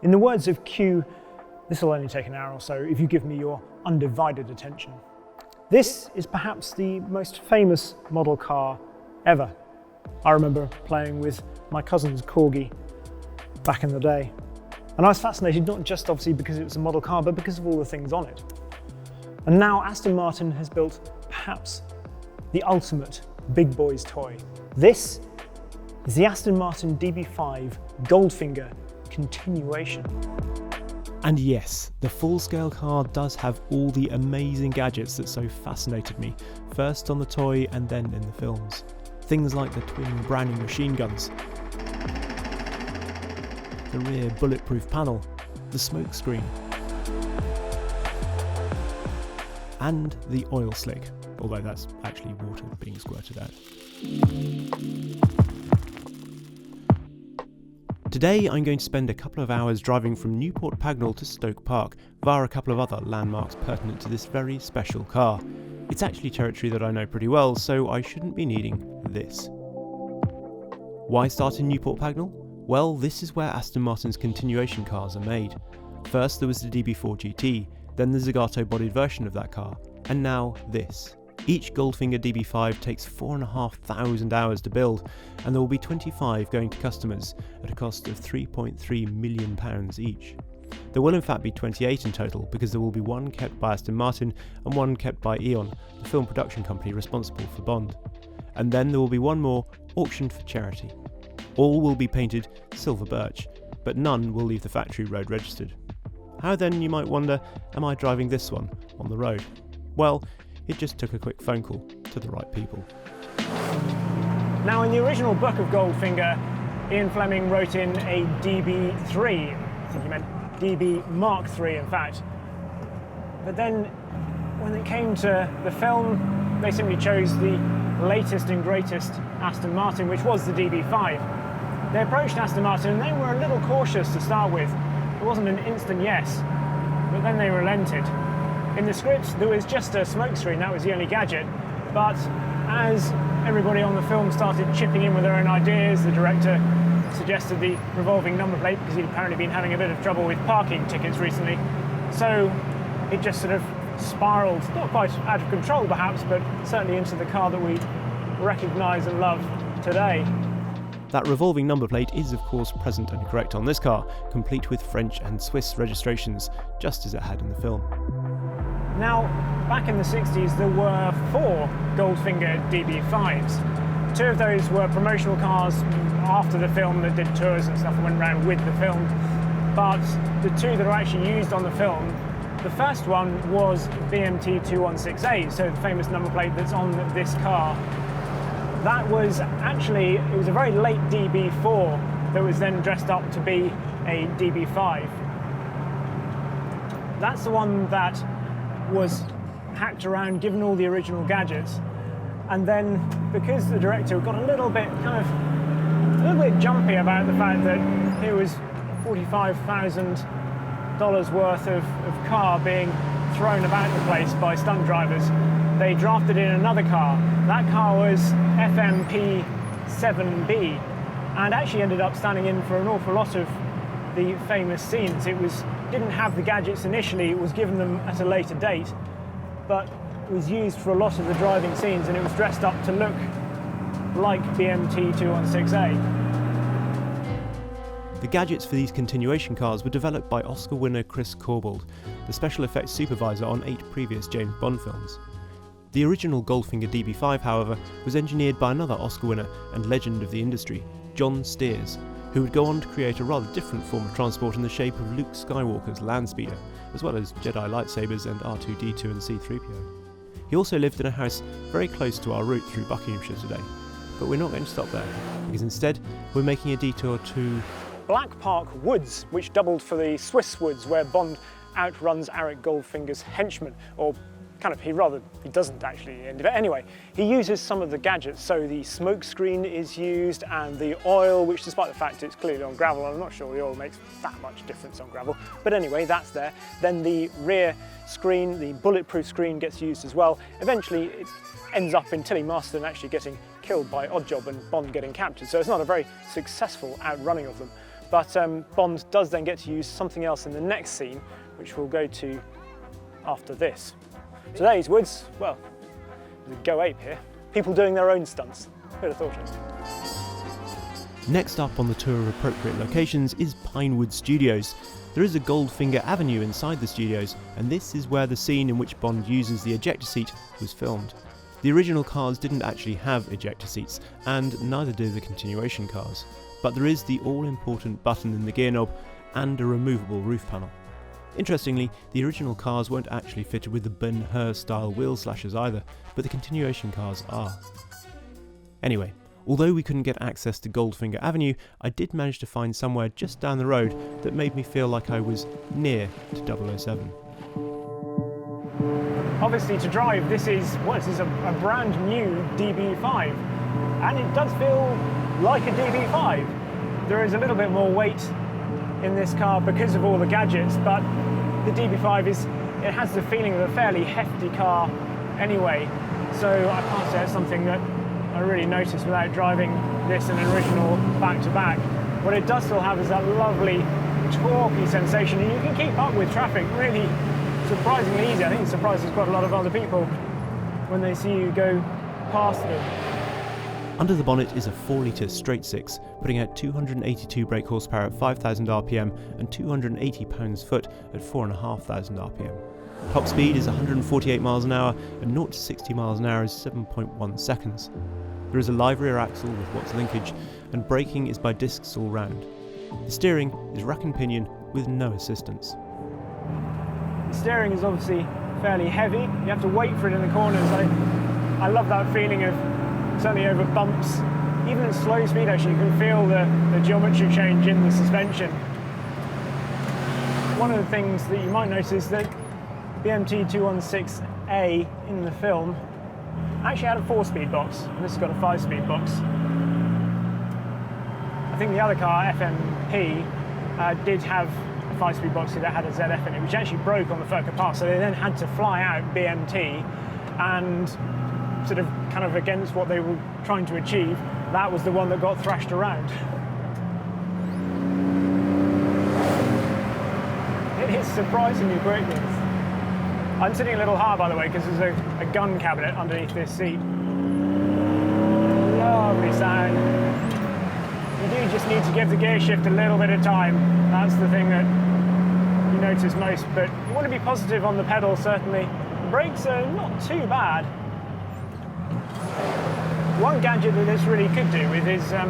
In the words of Q, this will only take an hour or so if you give me your undivided attention. This is perhaps the most famous model car ever. I remember playing with my cousin's Corgi back in the day. And I was fascinated not just obviously because it was a model car, but because of all the things on it. And now Aston Martin has built perhaps the ultimate big boy's toy. This is the Aston Martin DB5 Goldfinger Continuation. And yes, the full-scale car does have all the amazing gadgets that so fascinated me, first on the toy and then in the films. Things like the twin brand new machine guns, the rear bulletproof panel, the smoke screen, and the oil slick, although that's actually water being squirted out. Today I'm going to spend a couple of hours driving from Newport Pagnol to Stoke Park via a couple of other landmarks pertinent to this very special car. It's actually territory that I know pretty well, so I shouldn't be needing this. Why start in Newport Pagnol? Well, this is where Aston Martin's continuation cars are made. First there was the DB4 GT, then the Zagato-bodied version of that car, and now this. Each Goldfinger DB5 takes 4,500 hours to build, and there will be 25 going to customers at a cost of £3.3 million each. There will in fact be 28 in total, because there will be one kept by Aston Martin and one kept by Eon, the film production company responsible for Bond. And then there will be one more auctioned for charity. All will be painted silver birch, but none will leave the factory road registered. How then, you might wonder, am I driving this one on the road? Well, it just took a quick phone call to the right people. Now, in the original book of Goldfinger, Ian Fleming wrote in a DB3. I think he meant DB Mark III, in fact. But then, when it came to the film, they simply chose the latest and greatest Aston Martin, which was the DB5. They approached Aston Martin and they were a little cautious to start with. It wasn't an instant yes, but then they relented. In the script, there was just a smokescreen, that was the only gadget. But as everybody on the film started chipping in with their own ideas, the director suggested the revolving number plate because he'd apparently been having a bit of trouble with parking tickets recently. So it just sort of spiraled, not quite out of control perhaps, but certainly into the car that we recognise and love today. That revolving number plate is of course present and correct on this car, complete with French and Swiss registrations, just as it had in the film. Now, back in the 60s there were 4 Goldfinger DB5s. 2 of those were promotional cars after the film that did tours and stuff and went around with the film. But the 2 that are actually used on the film, the first one was BMT 216A, so the famous number plate that's on this car. That was actually, it was a very late DB4 that was then dressed up to be a DB5. That's the one that was hacked around, given all the original gadgets, and then because the director got a little bit jumpy about the fact that here was $45,000 worth of car being thrown about the place by stunt drivers, they drafted in another car. That car was FMP7B, and actually ended up standing in for an awful lot of the famous scenes. It didn't have the gadgets initially, it was given them at a later date, but it was used for a lot of the driving scenes, and it was dressed up to look like BMT 216A. The gadgets for these continuation cars were developed by Oscar winner Chris Corbould, the special effects supervisor on 8 previous James Bond films. The original Goldfinger DB5, however, was engineered by another Oscar winner and legend of the industry, John Steers, who would go on to create a rather different form of transport in the shape of Luke Skywalker's land speeder, as well as Jedi lightsabers and R2-D2 and C-3PO. He also lived in a house very close to our route through Buckinghamshire today, but we're not going to stop there, because instead we're making a detour to Black Park Woods, which doubled for the Swiss woods where Bond outruns Eric Goldfinger's henchman, or he doesn't actually. But anyway, he uses some of the gadgets. So the smoke screen is used, and the oil, which despite the fact it's clearly on gravel, I'm not sure the oil makes that much difference on gravel. But anyway, that's there. Then the rear screen, the bulletproof screen, gets used as well. Eventually, it ends up in Tilly Marston actually getting killed by Oddjob and Bond getting captured. So it's not a very successful outrunning of them. But Bond does then get to use something else in the next scene, which we'll go to after this. Today's Woods, well, there's a go ape here. People doing their own stunts. Who'd have thought it? Next up on the tour of appropriate locations is Pinewood Studios. There is a Goldfinger Avenue inside the studios, and this is where the scene in which Bond uses the ejector seat was filmed. The original cars didn't actually have ejector seats, and neither do the continuation cars. But there is the all-important button in the gear knob and a removable roof panel. Interestingly, the original cars weren't actually fitted with the Ben-Hur style wheel slashers either, but the continuation cars are. Anyway, although we couldn't get access to Goldfinger Avenue, I did manage to find somewhere just down the road that made me feel like I was near to 007. Obviously to drive, this is a brand new DB5, and it does feel like a DB5. There is a little bit more weight in this car because of all the gadgets, but the DB5 it has the feeling of a fairly hefty car anyway, so I can't say it's something that I really noticed without driving this and an original back-to-back. What it does still have is that lovely torquey sensation, and you can keep up with traffic really surprisingly easy. I think it surprises quite a lot of other people when they see you go past them. Under the bonnet is a 4-litre straight-six, putting out 282 brake horsepower at 5,000 RPM and 280 pounds-foot at 4,500 RPM. Top speed is 148 miles an hour, and 0 to 60 miles an hour is 7.1 seconds. There is a live rear axle with Watt's linkage, and braking is by discs all round. The steering is rack and pinion with no assistance. The steering is obviously fairly heavy. You have to wait for it in the corners. I love that feeling of certainly over bumps. Even at slow speed, actually, you can feel the geometry change in the suspension. One of the things that you might notice is that BMT 216A in the film actually had a 4-speed box, and this has got a 5-speed box. I think the other car, FMP, did have a 5-speed box that had a ZF in it, which actually broke on the Furka Pass, so they then had to fly out BMT, and sort of kind of against what they were trying to achieve, that was the one that got thrashed around. It is surprisingly quick. I'm sitting a little high, by the way, because there's a gun cabinet underneath this seat. Lovely sound. You do just need to give the gear shift a little bit of time. That's the thing that you notice most, but you want to be positive on the pedal, certainly. The brakes are not too bad. One gadget that this really could do with is a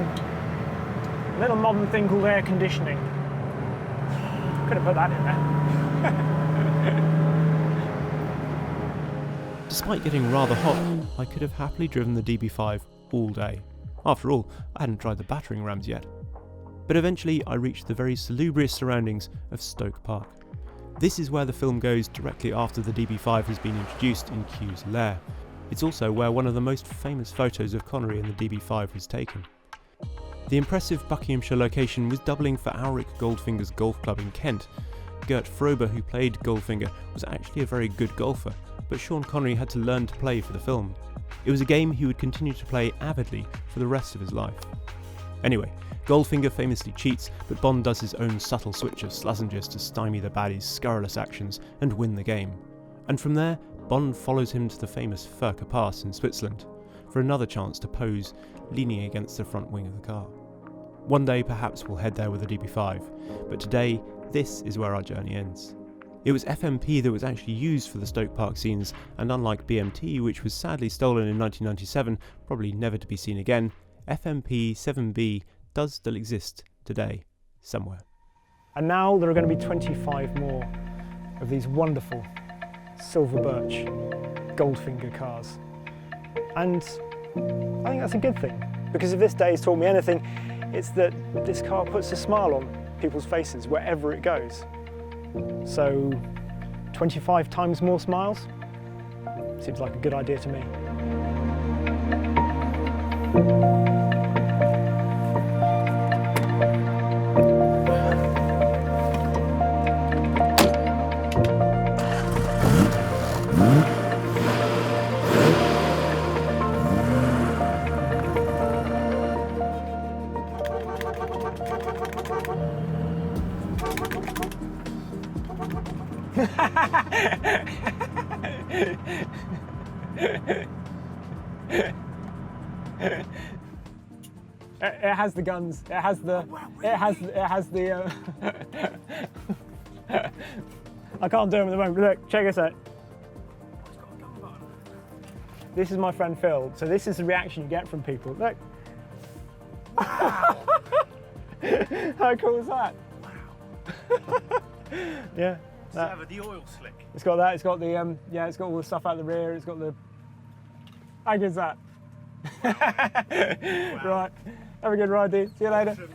little modern thing called air conditioning. Could have put that in there. Despite getting rather hot, I could have happily driven the DB5 all day. After all, I hadn't tried the battering rams yet. But eventually I reached the very salubrious surroundings of Stoke Park. This is where the film goes directly after the DB5 has been introduced in Q's lair. It's also where one of the most famous photos of Connery in the DB5 was taken. The impressive Buckinghamshire location was doubling for Alric Goldfinger's golf club in Kent. Gert Frober, who played Goldfinger, was actually a very good golfer, but Sean Connery had to learn to play for the film. It was a game he would continue to play avidly for the rest of his life. Anyway, Goldfinger famously cheats, but Bond does his own subtle switch of Slazenger's to stymie the baddie's scurrilous actions and win the game. And from there, Bond follows him to the famous Furka Pass in Switzerland for another chance to pose, leaning against the front wing of the car. One day perhaps we'll head there with a DB5, but today this is where our journey ends. It was FMP that was actually used for the Stoke Park scenes, and unlike BMT, which was sadly stolen in 1997, probably never to be seen again, FMP 7B does still exist today, somewhere. And now there are going to be 25 more of these wonderful silver birch Goldfinger cars. And I think that's a good thing, because if this day has taught me anything, it's that this car puts a smile on people's faces wherever it goes. So 25 times more smiles seems like a good idea to me. It has the guns. It has the. It has the. I can't do them at the moment. Look, check this out. This is my friend Phil. So this is the reaction you get from people. Look. How cool is that? Wow. Yeah. Does it have the oil slick? It's got that. It's got the yeah. It's got all the stuff out the rear. It's got the. How good is that? Wow. Right. Have a good ride, dude. See you later. Awesome.